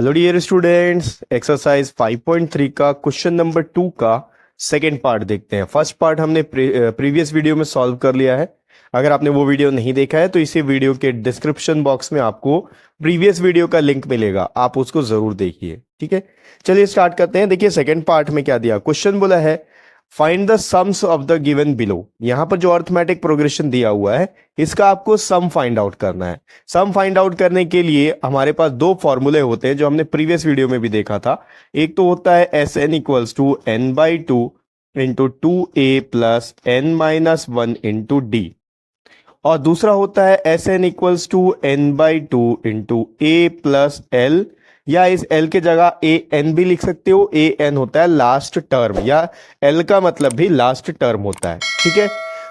Hello dear students, exercise 5.3 का question number 2 का second part देखते हैं। फर्स्ट पार्ट हमने प्रीवियस वीडियो में सॉल्व कर लिया है। अगर आपने वो वीडियो नहीं देखा है तो इसी वीडियो के डिस्क्रिप्शन बॉक्स में आपको प्रीवियस वीडियो का लिंक मिलेगा, आप उसको जरूर देखिए। ठीक है, चलिए स्टार्ट करते हैं। देखिए सेकेंड पार्ट में क्या दिया, क्वेश्चन बोला है find the sums of the given below. यहां पर जो अर्थमेटिक प्रोग्रेशन दिया हुआ है इसका आपको सम फाइंड आउट करना है। सम फाइंड आउट करने के लिए हमारे पास दो फॉर्मूले होते हैं जो हमने प्रीवियस वीडियो में भी देखा था। एक तो होता है S N equals to N by two into two A plus N minus one into D, और दूसरा होता है S N equals to N by two into A plus L, या इस एल के जगह ए एन भी लिख सकते हो। ए एन होता है लास्ट टर्म, या एल का मतलब भी लास्ट टर्म होता है। ठीक है,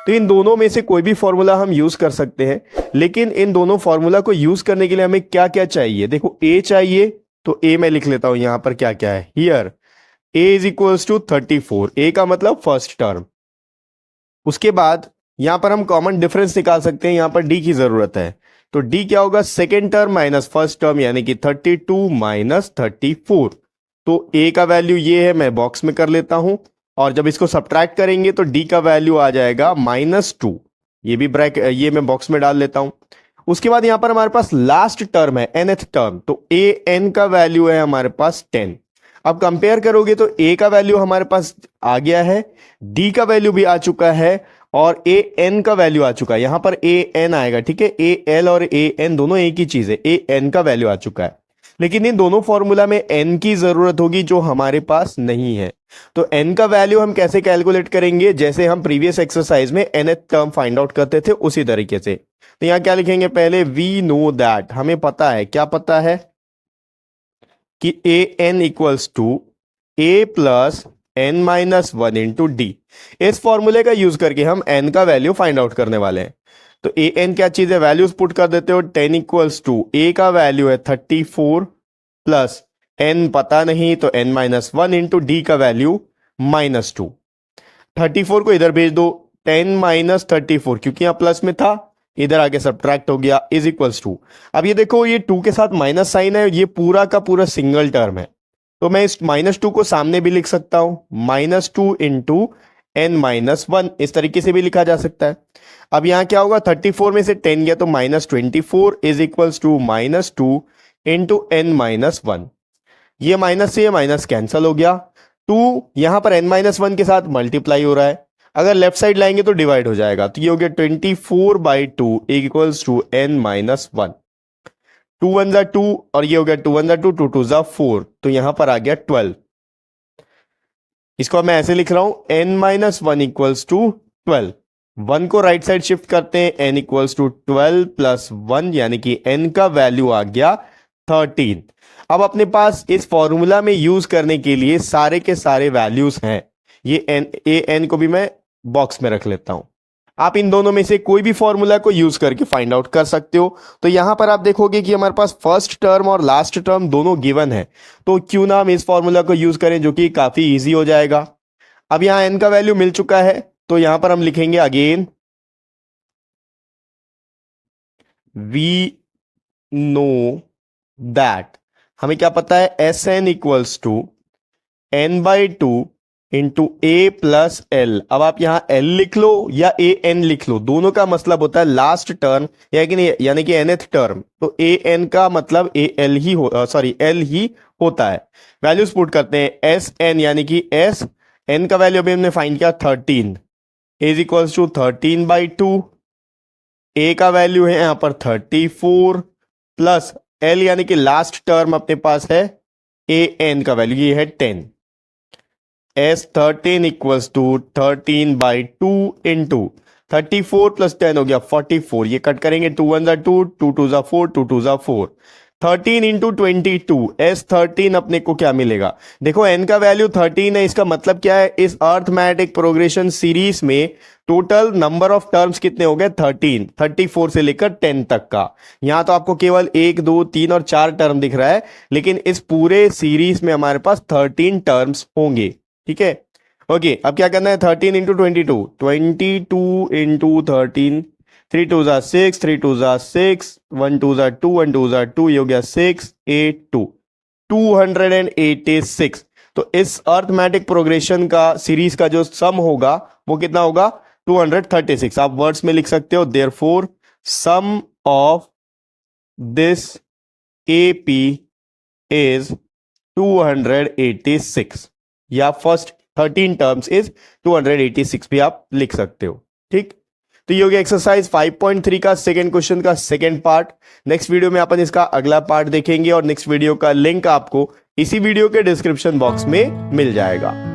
तो इन दोनों में से कोई भी फॉर्मूला हम यूज कर सकते हैं, लेकिन इन दोनों फॉर्मूला को यूज करने के लिए हमें क्या क्या चाहिए। देखो ए चाहिए, तो ए मैं लिख लेता हूं यहां पर क्या क्या है। Here A is equals to 34, A का मतलब फर्स्ट टर्म। उसके बाद यहां पर हम कॉमन डिफरेंस निकाल सकते हैं, यहां पर डी की जरूरत है, तो डी क्या होगा, second term minus first term, यानी कि 32 माइनस 34। तो ए का वैल्यू ये है, मैं बॉक्स में कर लेता हूं, और जब इसको सब्ट्रैक्ट करेंगे तो डी का वैल्यू आ जाएगा -2। ये भी ये मैं बॉक्स में डाल लेता हूं। उसके बाद यहां पर हमारे पास लास्ट टर्म है, nth टर्म, तो ए एन का वैल्यू है हमारे पास 10। अब कंपेयर करोगे तो ए का वैल्यू हमारे पास आ गया है, डी का वैल्यू भी आ चुका है, और ए एन का वैल्यू आ चुका है। यहां पर ए एन आएगा, ठीक है, ए एल और ए एन दोनों एक ही चीज है, ए एन का वैल्यू आ चुका है। लेकिन इन दोनों फॉर्मूला में एन की जरूरत होगी जो हमारे पास नहीं है। तो एन का वैल्यू हम कैसे कैलकुलेट करेंगे, जैसे हम प्रीवियस एक्सरसाइज में nth टर्म फाइंड आउट करते थे उसी तरीके से। तो यहां क्या लिखेंगे, पहले वी नो दैट, हमें पता है, क्या पता है कि A N equals to A plus N minus one into D. इस फॉर्मूले का यूज करके हम एन का वैल्यू फाइंड आउट करने वाले हैं। तो ए एन क्या चीज है, वैल्यूज पुट कर देते हो। 10 इक्वल्स टू ए का वैल्यू है 34 प्लस एन पता नहीं, तो N minus one into D का वैल्यू -2। 34 को इधर भेज दो, 10 माइनस 34, क्योंकि यहां प्लस में था, इधर आके सब्ट्रैक्ट हो गया, इज इक्वल्स टू। अब ये देखो, ये 2 के साथ माइनस साइन है, ये पूरा का पूरा सिंगल टर्म है, तो मैं इस -2 को सामने भी लिख सकता हूं, -2 इंटू एन माइनस वन, इस तरीके से भी लिखा जा सकता है। अब यहां क्या होगा, 34 में से 10 गया तो -24 is equals to -2 into N minus one. ये माइनस से ये माइनस कैंसल हो गया, 2 यहां पर n-1 के साथ मल्टीप्लाई हो रहा है, अगर लेफ्ट साइड लाएंगे तो डिवाइड हो जाएगा, तो ये हो गया 24/2 इक्वल्स टू n-1। 2 1 जा 2, और ये हो गया 2 1 जा 2, 2 2 जा 4, तो यहां पर आ गया 12। इसको मैं ऐसे लिख रहा हूं, n-1 इक्वल्स टू 12। 1 को राइट साइड शिफ्ट करते हैं, n इक्वल्स टू 12 प्लस 1, यानी कि n का वैल्यू आ गया 13। अब अपने पास इस फॉर्मूला में यूज करने के लिए सारे के सारे वैल्यूज हैं। ये एन ए एन को भी मैं बॉक्स में रख लेता हूं। आप इन दोनों में से कोई भी फॉर्मूला को यूज करके फाइंड आउट कर सकते हो। तो यहां पर आप देखोगे कि हमारे पास फर्स्ट टर्म और लास्ट टर्म दोनों गिवन है, तो क्यों ना हम इस फॉर्मूला को यूज करें, जो कि काफी इजी हो जाएगा। अब यहां एन का वैल्यू मिल चुका है, तो यहां पर हम लिखेंगे अगेन वी नो दैट, हमें क्या पता है, S N equals to N by two into A plus L. अब आप यहां एल लिख लो या ए एन लिख लो, दोनों का मतलब होता है लास्ट टर्म, यानी कि nth टर्म, तो ए एन का मतलब ए एल ही एल ही होता है। वैल्यूज पुट करते हैं, एस एन यानी कि एस एन का वैल्यू अभी हमने फाइंड किया 13 इज इक्वल्स टू 13/2, ए का वैल्यू है यहां पर 34 प्लस एल यानी कि लास्ट टर्म अपने पास है ए एन का वैल्यू ये है 10। S 13 equals to 13/2 into 34 plus 10 हो गया 44, ये कट करेंगे, 2 1 जा 2, 2 2 जा 4, 2 2 जा 4, 13 इंटू 22, एस 13 अपने को क्या मिलेगा, देखो एन का वैल्यू 13 है, इसका मतलब क्या है, इस अर्थमेटिक प्रोग्रेशन सीरीज में टोटल नंबर ऑफ टर्म्स कितने हो गए, 13, 34 से लेकर 10 तक का। यहां तो आपको केवल 1 2 3 और 4 टर्म दिख रहा है, लेकिन इस पूरे सीरीज में हमारे पास 13 टर्म्स होंगे। ठीक है, ओके, अब क्या करना है, 13 इंटू 22, 22 इंटू 13, 3 2 जा 6, 3 2 जा 6, 1 2 जा 2, 1 2 जा 2, ये हो गया 6 8 2। 286। तो इस अर्थमेटिक प्रोग्रेशन का सीरीज का जो सम होगा वो कितना होगा 236। आप वर्ड्स में लिख सकते हो therefore sum of this AP is 286 या फर्स्ट 13 टर्म्स इज 286 भी आप लिख सकते हो। ठीक, तो ये हो गया एक्सरसाइज 5.3 का सेकंड क्वेश्चन का सेकंड पार्ट। नेक्स्ट वीडियो में अपन इसका अगला पार्ट देखेंगे और नेक्स्ट वीडियो का लिंक आपको इसी वीडियो के डिस्क्रिप्शन बॉक्स में मिल जाएगा।